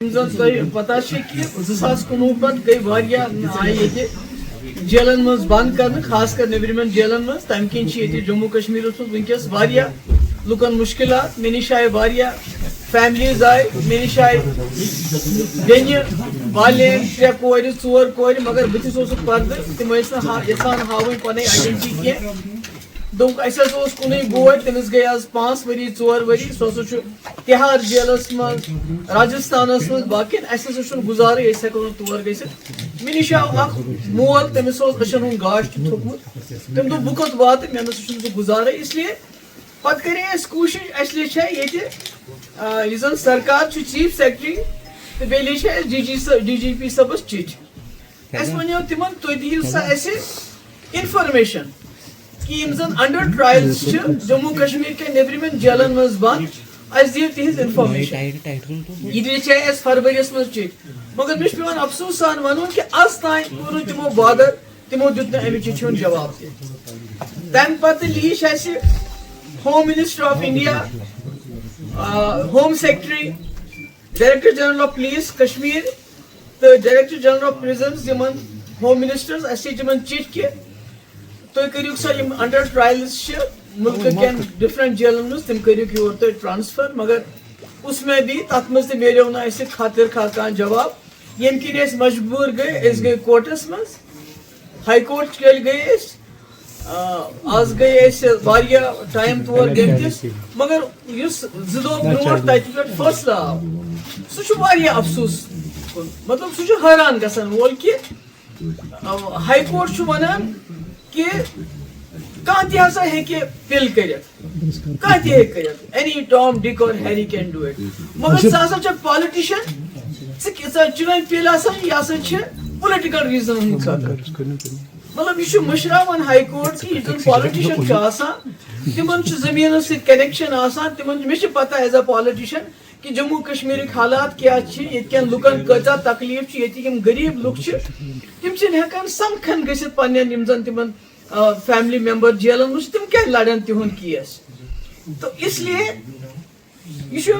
پتہ کہ 2019 پتہ گئی واریاہ آئی یہ جیلن مز بند کرنے خاص کر نیبرمن جیلن مز تم کن یہ جموں کشمیر ونکس واریاہ لکن مشکلات مے نش آئے واریاہ فیملیز آئے مے نش آئے بینہ والین 3 کور 4 کور مگر بتس پردہ تم یسان ہاؤن پن آئیڈینٹی کی دوک اس کن بوے تمس گئی آز 5 ؤری 4 ؤری سہ تہار جیلس مز راجستانس مز باقی اس گزارے اس ہیکو تور گھت مے نش آو اخ مول تمس اچھن ہند گاش تھوکمت تم دو بہ کت وات مے نسا سہ گزارے اس لیے پتہ کرے اس کوشش اس لیے یہ زن سرکار چیف سیکرٹری تو بیٚیہِ لیچھے اس ڈی جی پی صٲبس چٹھ اس ونیو تمن تُہۍ دِیِو سا اسہِ انفارمیشن کہ یم زن انڈر ٹرائلز جموں کشمیر کے نیبرمن جیلن مز بند اس دیو تہذ انفارمیشن یہ لیچھے اس فروریس مز چٹھ مگر مجھ پیوان افسوس سان ونن کہ آز تین کور تمو بادر تمو دیت امہ چٹھِ ہُنٛد جواب تہ تمہ پتہ لیچھ اسہِ home minister of India home secretary director general of police Kashmir تو ڈائریکٹر جنرل آف پرزنز یمن ہوم منسٹرز اس تمن چٹھ کہ تُہۍ کٔرِو سا یم انڈر ٹرائلز ملک کن ڈفرنٹ جیلن مز تم کٔرِو یور تُہۍ ٹرانسفر مگر اس میں بھی تک مز تہ ملیو نا اسہ خاطر خواہ کانٛہہ جواب یم کن اس مجبور گئے اس گئے کورٹس مز ہائی کورٹ گئے اس آز گئی واریاہ ٹائم تور گٔمتِس مگر اس 2 دۄہ برونٛٹھ تتہِ پٮ۪ٹھ فٲصلہٕ آو سُہ واریاہ افسوس کُن مطلب سُہ حٲران گژھن وول کہ ہائی کورٹ چھُ ونان کہ کانٛہہ تہِ ہسا ہیٚکہِ پِل کٔرِتھ کانٛہہ تہِ ہیٚکہِ کٔرِتھ اینی ٹام ڈِک اور ہیری کین ڈو اٹ مگر ژٕ ہسا چھکھ پالٹِشن ژٕ چٲنۍ پِل آسان یہِ ہسا چھِ پُلٹِکل ریٖزنن ہٕنٛدِ خٲطرٕ مطلب یہ مشراوان ہائی کورٹ کہ یہ پالٹیشن آسان تمن زمین سی کنیکشن آسان تمن مے پتہ ایز اے پالٹیشن کہ جموں کشمیر حالات کیا یتکن لکن کتا تکلیف یم غریب لوگ تم ہیکان سمکھن گھت پنن یم زن تمن فیملی ممبر جیلن مجھ تم کیا لڑن تہد کیس تو اس لیے یہ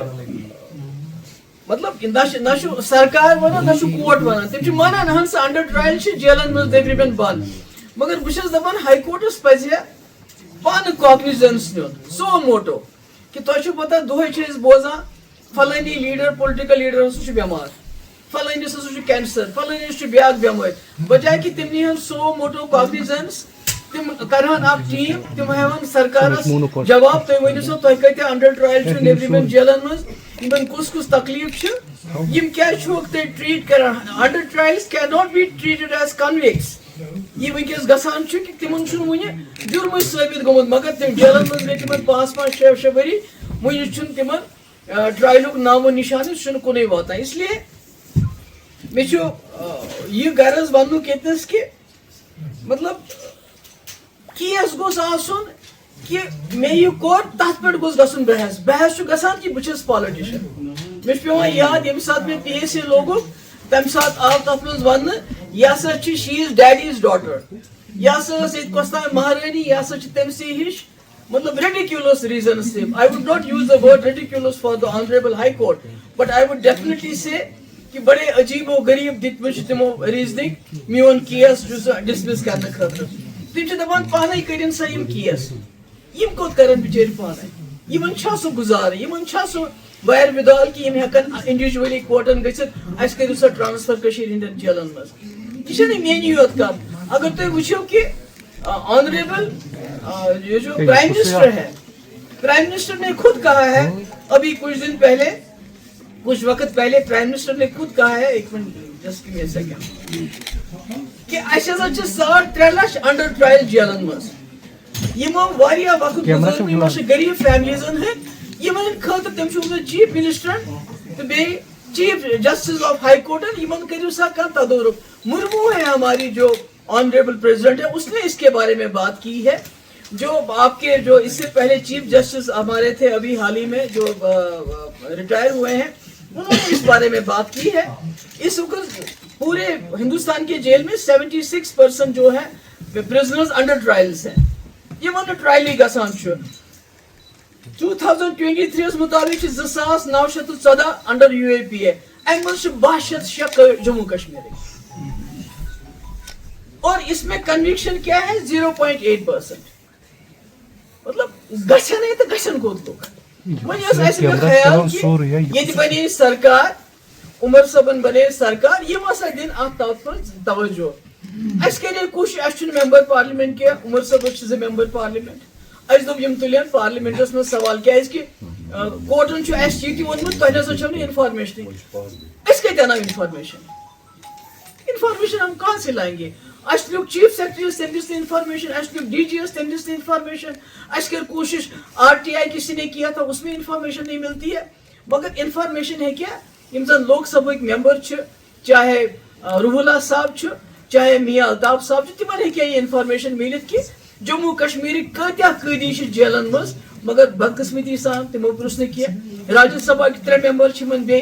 مطلب نہ سرکار ونان نہ کورٹ ونان تم مانان ہن سا انڈر ٹرائل جیلن مز نیبرمن بند مگر بہت دپان ہائی کورٹس پزِ پانہٕ کاگنیزنس نیُن سو موٹو کہ تۄہہِ پتہ دۄہے چھِ أسۍ بوزان فلٲنی لیڈر پُلٹِکل لیڈر ہسا چھُ بٮ۪مار فلٲنِس ہسا چھُ کینسر فلٲنِس چھُ بیاکھ بٮ۪مٲرۍ بجائے کہ تم نِہن سو موٹو کاگنیزنس تم کرہن اکھ ٹیٖم تم ہیون سرکارس جواب تُہۍ ؤنِو سا تۄہہِ کۭتیاہ انڈر ٹرائل چھُ نیبرِمٮ۪ن جیلن منٛز یمن کُس کُس تکلیف چھُ یم کیازِ چھُکھ تُہۍ ٹریٖٹ کران under trials can not be treated as convicts یہ ونکس گژھان کہ تمن ونہ جرم ثابت گوٚمُت مگر تم جیلن مز گئی تمن 5 6 ؤری ون تمن ٹرائلک نامو نشان سہ کُنے واتان اس لیے مے یہ غرض ون یتنس کہ مطلب کیس گوٚژھ آسُن کہ مے یہ کور تتھ پہ گوٚژھ گژھُن بحث بحث گژھان کہ بہٕ چھُس پالٹیشن مے پیوان یاد ییٚمہِ ساتہٕ مےٚ پی ایس سی لوگُکھ تمہ سات آو تتھ مز ون یہ ہسا شی از ڈیڈیز ڈاٹر یہ ہسا یت کۄس تام مہارٲنی یہ ہسا تمسی ہش مطلب ridiculous reasons I would not use the word ridiculous for the honorable high court but I would definitely say کہ بڑے عجیب و غریب دتمت تمو ریزننگ میون کیس ڈسمس کرنے خاطر تم دپان پانے کرن سا یم کیس یم کوت کرن بچار پانے یمن چھا سو گزارٕ یمن چھا سو ویر ودال کہ یم ہیکن انڈیویجولی کورٹن گژھت اس کٔرِو سا ٹرانسفر کشیر ہندین جیلن مز یہ میانی یوت کت اگر تھی وچھو کہ آنریبل یہ جو پرائم منسٹر ہے پرائم منسٹر نے خود کہا ہے ابھی کچھ دن پہلے کچھ وقت پہلے پرائم منسٹر نے خود کہا ہے ایک منٹ جسٹ گیو می ا سیکنڈ کہ اس ہسا چھ 3.5 لچھ انڈر ٹرائل جیلن مز یمو واریاہ وقت گزارن یم غریب فیملیزن ہند یمن خاطر تم چیف منسٹر تو بیٚیہِ چیف جسٹس آف ہائی کورٹن یمن کریو سا کانٛہہ تدورک مرمو ہے ہماری جو آنریبل پریزیڈنٹ ہے اس نے اس کے بارے میں بات کی ہے جو آپ کے جو اس سے پہلے چیف جسٹس ہمارے تھے ابھی حال ہی میں جو ریٹائر ہوئے ہیں انہوں نے اس بارے میں بات کی ہے اس وقت پورے ہندوستان کے جیل میں 76% جو ہے پرزنرز انڈر ٹرائلز ہیں یہ ون ٹرائل گژھان 2023 مطابق 2914 انڈر UAPA امن 62 جموں کشمیر اور اس میں کنوکشن کیا ہے 0.8%. مطلب گھن تو گھن کوت لوگ ویسے خیال کہ یہ بنے سرکار عمر صبن بنے سرکار یہ ہسا دن ات توجہ اس کرے کوشش اس ممبر پارلیمنٹ کی عمر صبر 2 ممبر پارلیمنٹ اس دم تلین پارلیمنٹس میں سوال کیا کوٹن اس یہ وونمت تہ نسا چھو انفارمیشن اس کتہ انو انفارمیشن ہم کہاں سے لائیں گے اس لیے چیف سیکرٹری تم دس انفارمیشن اس لیے ڈی جی تم دس انفارمیشن اس کر کوشش آر ٹی آئی کسی نے کیا تھا اس میں انفارمیشن نہیں ملتی ہے مگر انفارمیشن ہے کیا یم زن لوک سبھا ممبر چاہے روح اللہ صاحب چاہے میاں الطاف صاحب تمن ہیکیا یہ انفارمیشن ملت کہ جموں کشمیر کتیا قیدی جیلن مز مگر بدقسمتی سان تمو پرس نا کی راجیہ سبھا کے 3 ممبر بے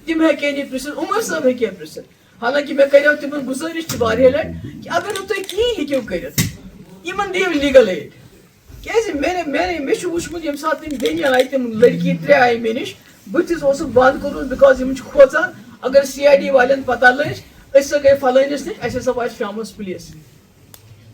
تم ہیکن یہ پرسن عمر صاحب ہیکیا پرسن حالانکہ میں کرو تمن گزارش واریاہ لٹ کہ اگر نہ تھی کہیں ہیکو کرت یمن دیو لیگل ایڈ کیازِ میں وچمت یم سات تم بین آئی تم لڑکی 3 آئی مے نش بتس بند کورمت بکاز یم کھوژان اگر سی آئی ڈی والن پتہ لج اس گئی فلانس نش اس ہسا وات شامس پولیس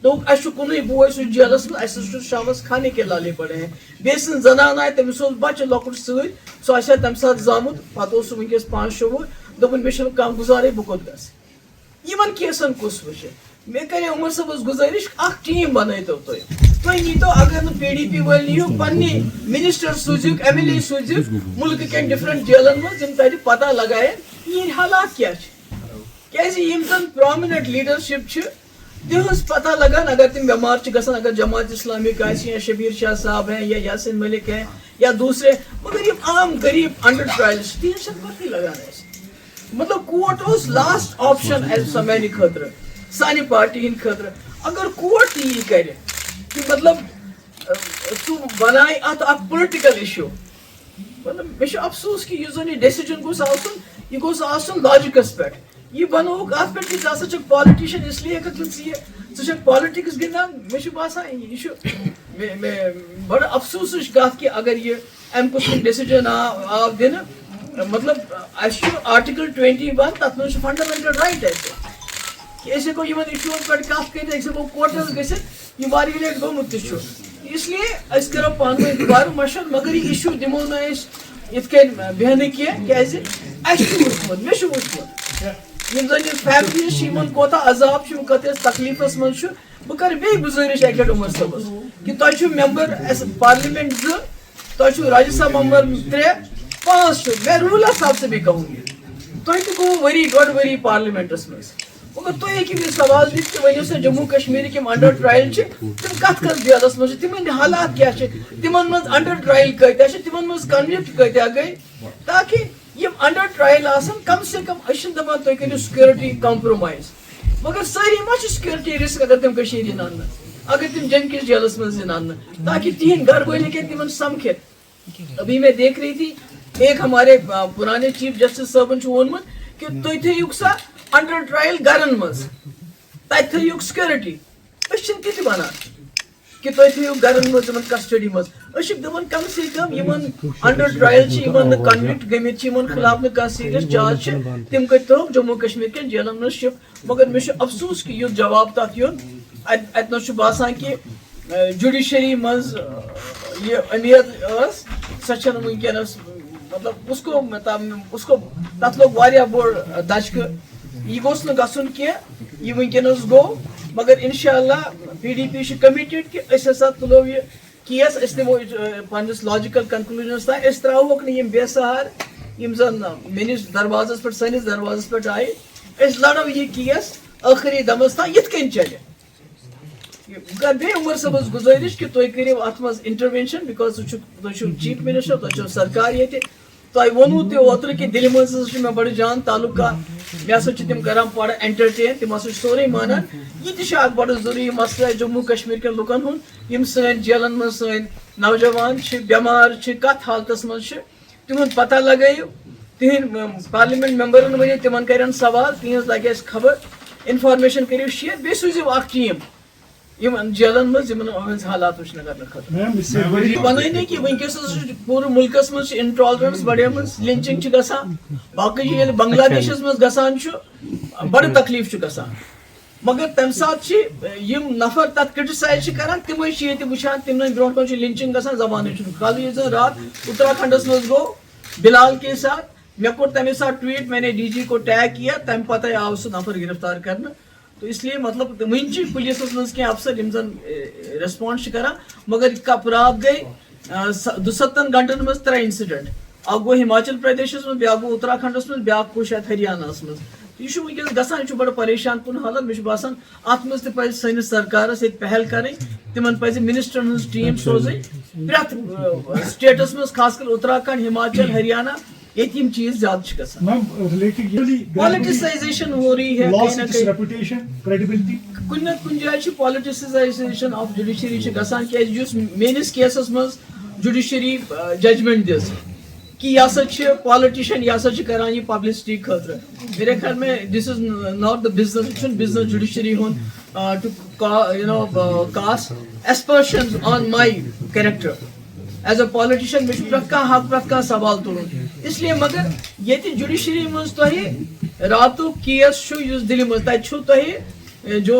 دوک اس کن بوے سہ جیلس مز اس شامس کھانے کے لالے پڑے ہیں بیٚیہِ سٕنٛز زنان آئی تمس بچہ لۄکُٹ سۭتۍ سُہ آسہِ ہا تمہِ ساتہٕ زامُت پتہٕ اوس سُہ ونکیٚس 5-6 وُہُر دوٚپُن مےٚ چھُنہٕ کانٛہہ گُزارے بہٕ کوٚت گژھٕ یِمن کیسن کُس وٕچھِ مےٚ کرے عمر صٲبس گُزٲرِش اکھ ٹیٖم بنٲیتو تُہۍ نیٖتو اگر نہٕ پی ڈی پی وٲلۍ نِیِو پننہِ منسٹر سوٗزِکھ ایم ایل اے سوٗزِکھ مُلکہٕ کٮ۪ن ڈفرنٹ جیلن منٛز یِم تتہِ پتہ لگاین یِہنٛدۍ حالات کیٛاہ چھِ کیازِ یِم زن پرامننٹ لیڈرشپ چھِ تہذ پتہ لگان اگر تم بیمار گھان اگر جماعت اسلامک یا شبیر شاہ صاحب ہیں یا یاسین ملک ہیں یا دوسرے مگر یہ عام غریب انڈر ٹرائلس تہذ پتہ لگان مطلب کوٹ اس لاسٹ آپشن میانہ خاطر سانہ پارٹی ہند خاطر اگر کوٹ تہ یہ کرے کہ مطلب سہ بنائے ات اک پولٹیکل ایشو مطلب مے افسوس کہ یہ زن یہ ڈیسیجن گوس آسن یہ گوس آسن لاجکس پہ یہ بنوک ات پہ کہ ژٕ پالٹیشن اس لیے ژٕ پالٹکس گندان مے باسان یہ بڑا افسوسچ کت کہ اگر یہ ام قسم ڈیسیجن آو دن مطلب اس آرٹیکل 21 تر مجھے فنڈامنٹل رائٹ کہ اس ہوں ان ایشوز پہ کت کر ہوں کوٹس گھت یہ واریاہ لٹ گومت اس لیے اس کرو پان ون دوبارہ مشور مگر یہ ایشو دمو نا ات کن بیہنہ کیازِ اَسہِ چھُ وٕچھمُت مےٚ چھُ وٕچھمُت یم زن فیملیز کوتاہ عذاب کتس تکلیفس مز بہ کر بیٚیہِ گزارش اکہ لٹہِ عمر صٲبس کہ تۄہہِ چھُو ممبر پارلیمنٹ 2 تۄہہِ چھُو راجیہ سبھا ممبر 3 5 چھُ میں روح اللہ صاحب سے بھی کہوں گی تۄہہِ تہِ گوٚو ؤری ڈۄڈ ؤری پارلیمنٹس مز مگر تُہۍ ہیٚکِو یہِ سوال دِتھ کہ ؤنِو سا جموں کشمیرٕکۍ یِم انڈر ٹرایل چھِ تِم کتھ جیلس مز چھِ تِمن حالات کیٛاہ چھِ تِمن منٛز انڈر ٹرایل کۭتیاہ چھِ تِمن منٛز کنوکٹ کۭتیاہ گٔے تاکہ یم انڈر ٹرائل آسن کم سے کم اشن دپان تُہۍ کٔرِو سکیورٹی کمپرومائز مگر ساری ما چھِ سکیورٹی رسک اگر تم کشیر یِن اننہٕ اگر تم جن کس جیلس مز یِن اننہٕ تاکہ تہند گھر وٲلۍ ہیٚکن تمن سمکھِتھ ابھی میں دیکھ رہی تھی ایک ہمارے پرانے چیف جسٹس صٲبن چھُ ووٚنمُت کہ تُہۍ تھٲیِو سا انڈر ٹرائل گرن مز تتہِ تھٲیِو سکیورٹی أسۍ چھِنہٕ تہِ تہِ ونان کہ تُہۍ تھٲیِو گرن مز یِمن کسٹڈی مز أسۍ چھِ دپان کم سے کم یمن انڈر ٹرائل چھِ یمن نہٕ کنوکٹ گٔمٕتۍ چھِ یمن خلاف نہٕ کانٛہہ سیریس چارج چھِ تِم کٔرۍتوکھ جموں کشمیر کٮ۪ن جیلن منٛز شفٹ مگر مےٚ چھُ افسوس کہ یُتھ جواب تتھ یُن اتہِ نس چھُ باسان کہ جوڈیشری منٛز یہ امید ٲس سۄ چھنہٕ ونکیٚنس مطلب اس کو تتھ لوگ واریاہ بوڑ دھچکہٕ یہ گوٚژھ نہٕ گژھُن کینٛہہ یہ ونکیٚنس گوٚو مگر انشاءاللہ پی ڈی پی چھُ کمٹڈ کہ أسۍ ہسا تُلو یہ کیس أسۍ نِمو پننس لاجکل کنکلوجنس تام أسۍ تراوہوکھ نہٕ یم بے سہار یم زن میٲنِس دروازس پٮ۪ٹھ سٲنِس دروازس پٮ۪ٹھ آیہِ أسۍ لڑو یہ کیس ٲخری دمس تام یِتھ کٔنۍ چلہِ بہٕ کرٕ بیٚیہِ عمر صٲبس گُزٲرِش کہ تُہۍ کٔرِو اتھ منٛز انٹروینشن بکاز تُہۍ چھِو چیف منسٹر تۄہہِ چھو سرکار ییٚتہِ تۄہہِ ووٚنوُ تہِ اوترٕ کہ دِلہِ منٛز ہسا چھُ مےٚ بڑٕ جان تعلقات مےٚ ہسا چھِ تِم کران بڑٕ انٹرٹین تِم ہسا چھِ سورُے مانان یہِ تہِ چھُ اکھ بڑٕ ضروٗری مسلہٕ جموں کشمیر کٮ۪ن لُکن ہُنٛد یِم سٲنۍ جیلن منٛز سٲنۍ نوجوان چھِ بٮ۪مار چھِ کتھ حالتس منٛز چھِ تِہُنٛد پتہ لگٲیِو تِہنٛدۍ پارلیمنٹ ممبرن ؤنِو تِمن کرن سوال تِہنٛز لگہِ اَسہِ خبر انفارمیشن کٔرِو شیر بیٚیہِ سوٗزِو اکھ ٹیٖم یمن جیلن مز یمن ہنز حالات وچھنے کرنے خاطر میم اس سے بڑی ونی کہ ونکس پورے ملکس مز انٹالرنس بڑھم لنچنگ گژھان باقی ییٚلہِ بنگلہ دیشس مز گژھان بڑ تکلیف گژھان مگر تمہ سات یم نفر تک کرٹیسائز کران تمے یہ وچان تمن برو کن لنچنگ گژھان زبان کل یہ رات اتراکھنڈس مز گو بلال کے ساتھ مے کور تمے ساتھ ٹویٹ میں نے ڈی جی کو ٹیگ کیا تمہ پتہ آو سہ نفر گرفتار کرنا تو اس لیے مطلب ون پولیس مز کی افسر یم زن ریسپانس کران مگر رات گئی 72 گھنٹن مز 3 انسیڈنٹ اکھ گو ہماچل پردیشس مز بیاکھ گو اتراکھنڈس مز بیاکھ گو شاید ہریانہ مز یہ ونکس گژھان یہ بڑا پریشان کن حالت مجھے باسان ات مز تہ پزِ سٲنِس سرکارس یہ پہل کریں تمن پزِ منسٹرن ہنز ٹیم سوزٕنۍ پرٛٮ۪تھ سٹیٹس مز خاص کر اتراکھنڈ ہماچل ہریانہ یہ چیز زیادہ گژھان میم ریلیٹڈ پالیٹیسائزیشن ہو رہی ہے لاس اٹس ریپوٹیشن کریڈیبلٹی کن نہ کن جائے پالیٹیسائزیشن آف جوڈیشری گژھان کیٛازِ میٲنِس کیسس مز جوڈیشری ججمنٹ دِژ کہ یہ ہسا پالٹیشن یہ ہسا کران یہ پبلسٹی خاطر میرے خیال میں this is not the business business judiciary ہند to cast aspersions on my character as a politician مجھے پریت کھانا حق پریت کھانا سوال تلن اس لیے مگر یہ جوڈیشری مز تہ رات کیس دلی مز تہ جو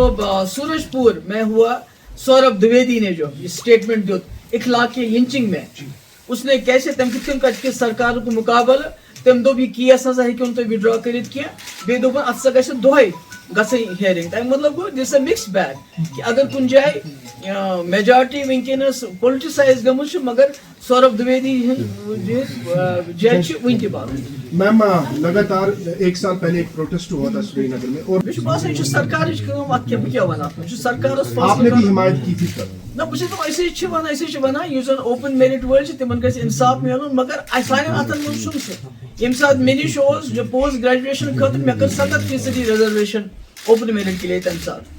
سورج پور میں ہوا سوربھ دویدی نے جو اسٹیٹمنٹ دیت اخلاقی لنچنگ میں اس نے کیسے تم کتن کر سرکار کو مقابلہ تم دو کیس ہسا ہوں تھی وڈرا کرت کی بیٚیہِ دوٚپُن اتھ ہسا گژھِ دۄہے گژھٕنۍ ہیرنگ تمیُک مطلب گوٚو دس اے مکس بیگ کہ اگر کُنہِ جایہِ میجارٹی ونکیٚنس پولٹسائز گٔمٕژ چھِ مگر سوربھ دویدی ہٕنٛز جایہِ چھِ وُنہِ تہِ باقٕے میم لگاتار 1 سال پہلے ایک پروٹیسٹ ہوا تھا سری نگر میں اور مےٚ چھُ باسان یہِ چھِ سرکارٕچ کٲم اتھ کیٛاہ بہٕ کیٛاہ وَنہٕ اتھ منٛز یہِ چھُ سرکارس آپ نے فٲصلہٕ بھی حمایت کی تھی تب نہ بہٕ چھُس دپان أسۍ چھِ اوپن میرٹ وٲلۍ چھِ تِمن گژھِ انصاف میلُن مگر سانٮ۪ن اتھن منٛز چھُنہٕ سُہ ییٚمہِ ساتہٕ مےٚ نِش اوس پوسٹ گریجویشن خٲطرٕ مےٚ کٔر 70% ریزرویشن اوپن میرٹ کے لیے تمہِ ساتہٕ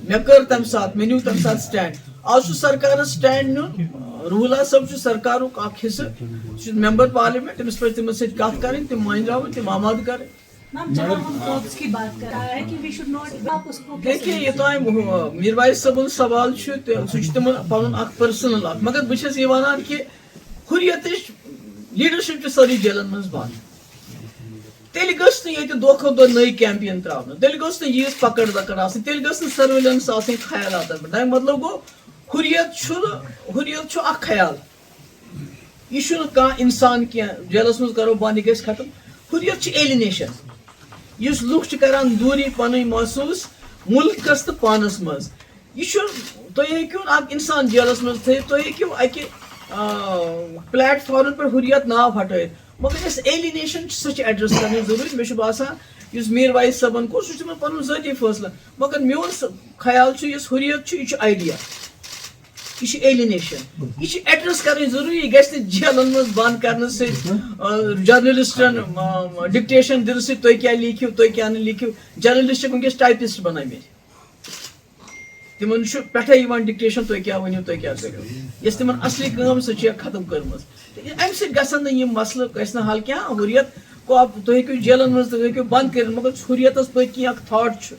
مےٚ کٔر تمہِ ساتہٕ مےٚ نیوٗ تمہِ ساتہٕ سٹینڈ آز چھُ سرکارس سٹینڈ نیُن روحلا صٲب چھُ سرکارُک اکھ حصہٕ سُہ چھُ ممبر پارلیمنٹ تٔمِس پزِ تِمن سۭتۍ کتھ کرٕنۍ تِم مٲنراوٕنۍ تِم آماد کرٕنۍ دیکھیے یوتام میر بھائی صٲبُن سوال چھُ سُہ چھُ تِمن پنُن اکھ پٔرسنل اکھ مگر بہٕ چھُس یہِ ونان کہِ ہُریتٕچ لیڈرشپ چھِ سٲرٕے جیلن منٛز بنٛد تیٚلہِ گٔژھ نہٕ ییٚتہِ دۄہ کھۄتہٕ دۄہ نٔے کیمپین تراونہٕ تیٚلہِ گٔژھ نہٕ ییٖژ پکڑ دکڑ آسٕنۍ تیٚلہِ گٔژھ نہٕ سرویلنس آسٕنۍ خیالاتن پٮ۪ٹھ تمیُک مطلب گوٚو ہُریت چھُ اکھ خیال یہ چھُنہٕ کانٛہہ انسان کینٛہہ جیلس منٛز کرو بنٛد یہِ گژھِ ختم ہُریت چھِ ایلینیشن یُس لُکھ چھِ کران دوٗری پنٕنۍ محسوٗس مُلکس تہٕ پانس منٛز یہ چھُ تُہۍ ہیٚکِو اکھ انسان جیلس منٛز تھٲیِتھ تُہۍ ہیٚکِو اکہِ پلیٹ فارم پٮ۪ٹھ ہُریت ناو ہٹٲیِتھ مگر یۄس ایلینیشن چھِ سۄ چھِ ایڈریس کرٕنۍ ضروٗری مےٚ چھُ باسان یُس میٖر وایس صٲبن کوٚر سُہ چھُ تِمن پنُن ذٲتی فٲصلہٕ مگر میون خیال چھُ یُس ہُریت چھُ یہِ چھُ آیڈیا یہ چھِ ایلینیشن یہ چھِ ایڈریس کرٕنۍ ضروٗری یہِ گژھِ نہٕ جیلن منٛز بنٛد کرنہٕ سۭتۍ جرنلسٹن ڈکٹیشن دِنہٕ سۭتۍ تُہۍ کیٛاہ لیکھِو تُہۍ کیٛاہ نہٕ لیکھِو جرنلسٹ چھِ ونکیٚس ٹایپسٹ بنٲومٕتۍ تمن چھُ پٮ۪ٹھے یِوان ڈکٹیشن تُہۍ کیٛاہ ؤنِو تُہۍ کیٛاہ کٔرِو یۄس تِمن اصلی کٲم سۄ چھِ ختم کٔرمٕژ امہِ سۭتۍ گژھن نہٕ یِم مسلہٕ گژھِ نہٕ حل کینٛہہ ہُریت تُہۍ ہیٚکِو جیلن منٛز تُہۍ ہیٚکِو بنٛد کٔرِتھ مگر ہُریتس پٔتۍ کِنۍ اکھ تھاٹ چھُ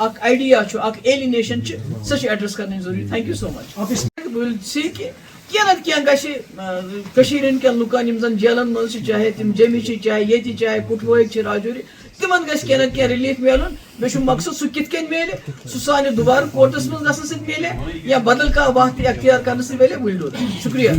اکھ آیڈیا چھُ اکھ ایلینیشن چھِ سۄ چھِ ایڈریس کرٕنۍ ضروٗری تھینک یوٗ سو مچ کینٛہہ نتہٕ کینٛہہ گژھِ کٔشیٖرِ ہٕنٛدۍ کٮ۪ن لُکن یِم زن جیلن منٛز چھِ چاہے تِم جیٚمہِ چھِ چاہے ییٚتہِ چاہے کُٹھوٲرۍ چھِ راجوری تِمن گژھِ کینٛہہ نتہٕ کینٛہہ رِلیٖف میلُن مےٚ چھُ مقصد سُہ کِتھ کٔنۍ میلہِ سُہ سانہِ دُبارٕ کورٹس منٛز گژھنہٕ سۭتۍ میلہِ یا بدل کانٛہہ وتھ تہِ اختیار کرنہٕ سۭتۍ میلہِ ؤلِو شُکریہ